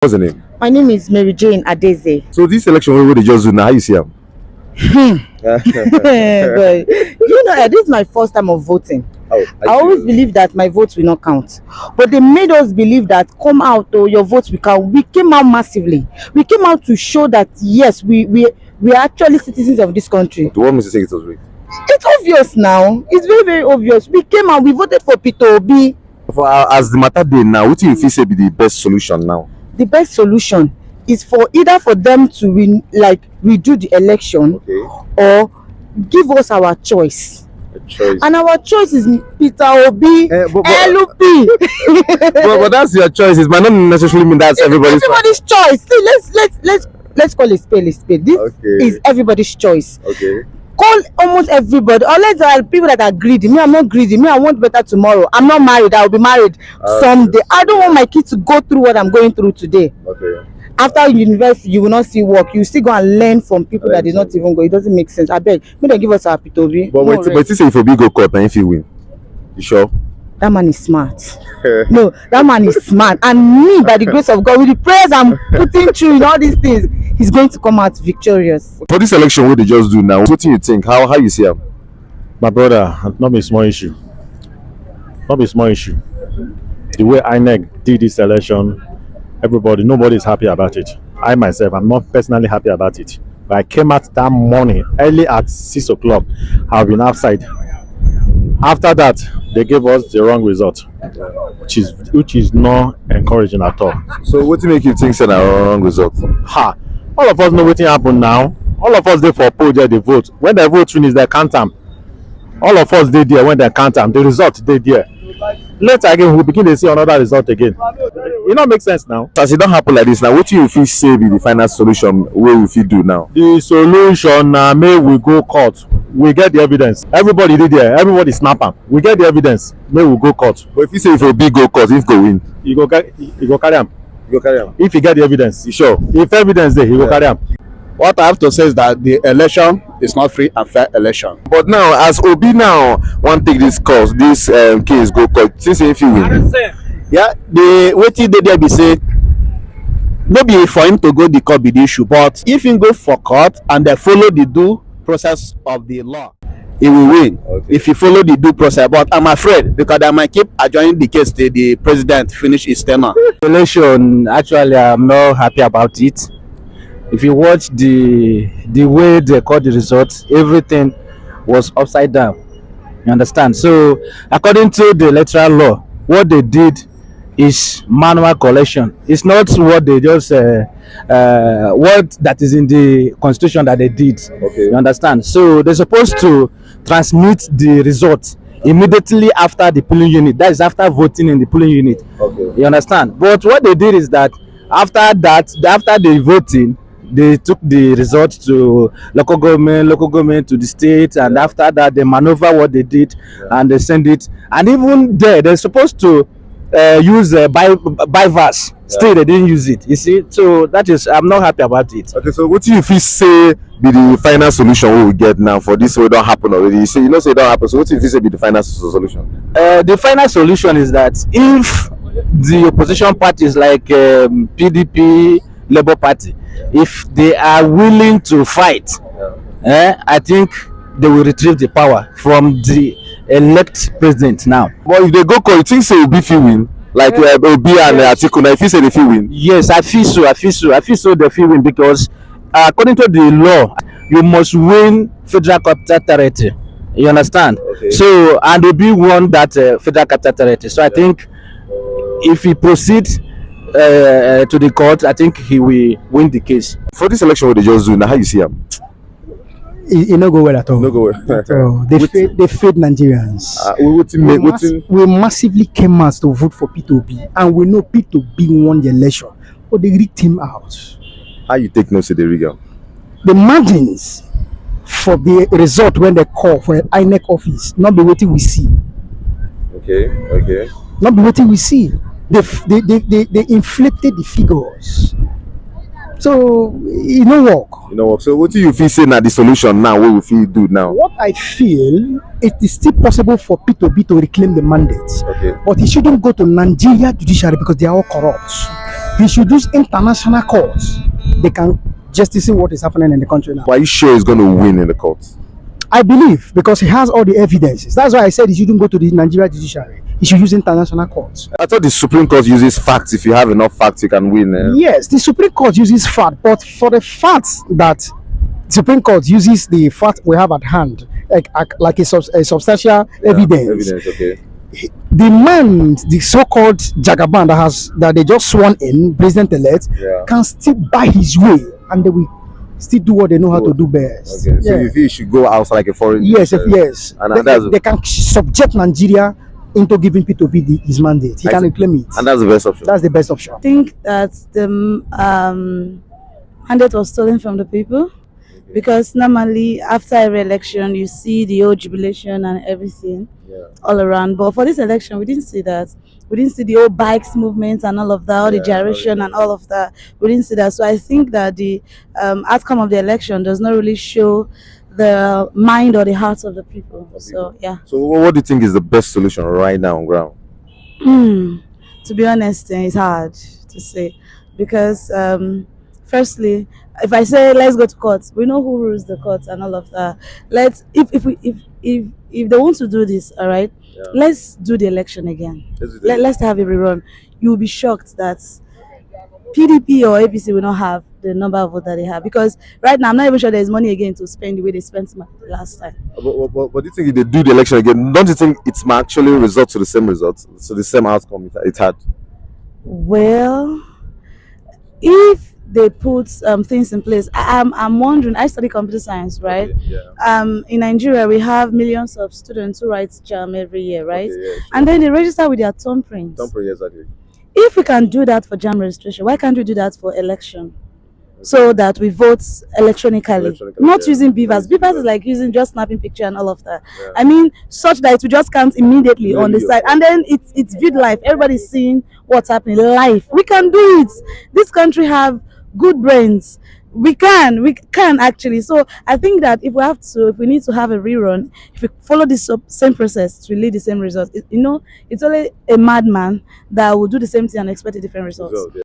What's the name? My name is Mary Jane Adeze. So this election wey they just do now, how you see am? But this is my first time of voting. Oh, I always believe that my vote will not count. But they made us believe that come out or your votes will count. We came out massively. We came out to show that yes, we are actually citizens of this country. Do you want me to say it was rigged? It's obvious now. It's very, very obvious. We came out, we voted for Peter Obi. For as the matter dey now, what do you feel say be the best solution now? The best solution is for either for them to redo the election, Okay. or give us our choice. A choice. And our choice is Peter Obi, LP. but that's your choice. It might not necessarily mean that's everybody's choice. See, let's call a spade a spade. This is everybody's choice. Okay. Call almost everybody, unless there are people that are greedy. Me, I'm not greedy. Me, I want better tomorrow. I'm not married. I will be married someday. I don't want my kids to go through what I'm going through today. Okay. After university, you will not see work. You still go and learn from people that did not even go. It doesn't make sense. I beg. May they give us our P2B. But you say if Obi go court and if you win, you sure? That man is smart. No, that man is smart. And me, by the grace of God, with the prayers I'm putting through in all these things, he's going to come out victorious. For this election, what they just do now, what do you think? How you see am? My brother, not be a small issue. Not be a small issue. The way INEC did this election, nobody is happy about it. I myself, I'm not personally happy about it. But I came out that morning, early at 6 o'clock. I've been outside. After that, they gave us the wrong result, which is not encouraging at all. So what do you make you think say na wrong result? All of us know wetin happen now. All of us dey for poll there, they vote. When the vote finish, they count am. All of us dey there when they count am. The result dey there. Later again, we begin to see another result again. It not make sense now. As it don't happen like this now, what do you feel say be the final solution wey we fit do now? The solution na make we go court. We get the evidence. Everybody did there. Everybody snap am. We get the evidence. Make we go court. But if you say if Obi go court, if go win, He go carry am. you go carry am. If he get the evidence, You sure? if evidence there, he go carry am. What I have to say is that the election is not free and fair election. But now, as Obi now want take this case go court, since if you win, Yeah, the wetin dey there be say no be for him to go the court be the issue, but if him go for court and they follow the due process of the law, he will win. Okay. If he follow the due process. But I'm afraid because they might keep adjourning the case till the president finish his tenure. Election, actually, I'm not happy about it. If you watch the way they called the results, everything was upside down. You understand? So according to the electoral law, what they did is manual collection. It's not what they just what that is in the constitution that they did. Okay. You understand? So they're supposed to transmit the result immediately after the polling unit. That is after voting in the polling unit. okay, You understand? But what they did is that after the voting, they took the result to local government to the state, and after that they maneuver what they did, and they send it. And even there, they're supposed to use bypass. Still, they didn't use it. You see, so that is, I'm not happy about it. okay. So what do you feel say be the final solution we will get now for this? Way don't happen already. You say say it don't happen. So what do you feel say be the final solution? The final solution is that if the opposition parties like PDP, Labour Party, if they are willing to fight, I think they will retrieve the power from the elect president now. But if they go court, you think say Obi fit win? Like Obi and Atiku, now if you say they fit win, Yes, I feel so. They feel win because according to the law, you must win federal capital territory. You understand? Okay. So, and Obi won that federal capital territory. So I think if he proceed to the court, I think he will win the case. for this election what they just do now, how you see am? It no go well at all. No go well. So they failed Nigerians. We massively came out to vote for P2B, and we know P2B won the election, but they rigged him out. How you take note say they rig am? The margins for the result when they call for an INEC office, not be waiting we see. Okay. Not be waiting we see. They inflated the figures. So it no work. You know what? So what do you feel say now the solution now? What we feel do now? What I feel, it is still possible for P2B to reclaim the mandate. Okay. But he shouldn't go to Nigeria judiciary because they are all corrupt. He should use international courts. They can justice what is happening in the country now. Why are you sure he's going to win in the courts? I believe because he has all the evidences. That's why I said he shouldn't go to the Nigeria judiciary. He should use international courts. I thought the Supreme Court uses facts. If you have enough facts, you can win. Yes, the Supreme Court uses fact, but for the fact that Supreme Court uses the fact we have at hand, like a substantial evidence. Okay. The man, the so-called Jagaban that they just sworn in, president-elect, can still buy his way, and they will still do what they know how to do best. Okay. So you feel he should go outside like a foreign? Yes, yes. And they can subject Nigeria into giving P2P his mandate. He can reclaim it. And that's the best option. That's the best option. I think that the mandate was stolen from the people, because normally after every election you see the old jubilation and everything all around, but for this election we didn't see that. We didn't see the old bikes movement and all of that, all the gyration and all of that. We didn't see that. So I think that the outcome of the election does not really show the mind or the hearts of the people. So yeah. So what do you think is the best solution right now on ground? To be honest, it's hard to say, because firstly, if I say let's go to court, we know who rules the court and all of that. If they want to do this, all right, let's do the election again. Let's have a rerun. You will be shocked that PDP or APC will not have the number of votes that they have, because right now I'm not even sure there's money again to spend the way they spent money last time. But do you think if they do the election again, don't you think it might actually result to the same results, so the same outcome it had? Well, if they put things in place, I'm wondering. I study computer science, right? In Nigeria we have millions of students who write JAMB every year, right? And then they register with their thumbprint. Exactly. If we can do that for JAMB registration, why can't we do that for election? So that we vote electronically, not using beavers. Beavers is like using just snapping picture and all of that. I mean, such that it will just count immediately on the side, and then it's viewed live. Everybody's seeing what's happening live. We can do it. This country have good brains. We can actually. So I think that if we need to have a rerun, if we follow this same process to lead the same results, it's only a madman that will do the same thing and expect a different result.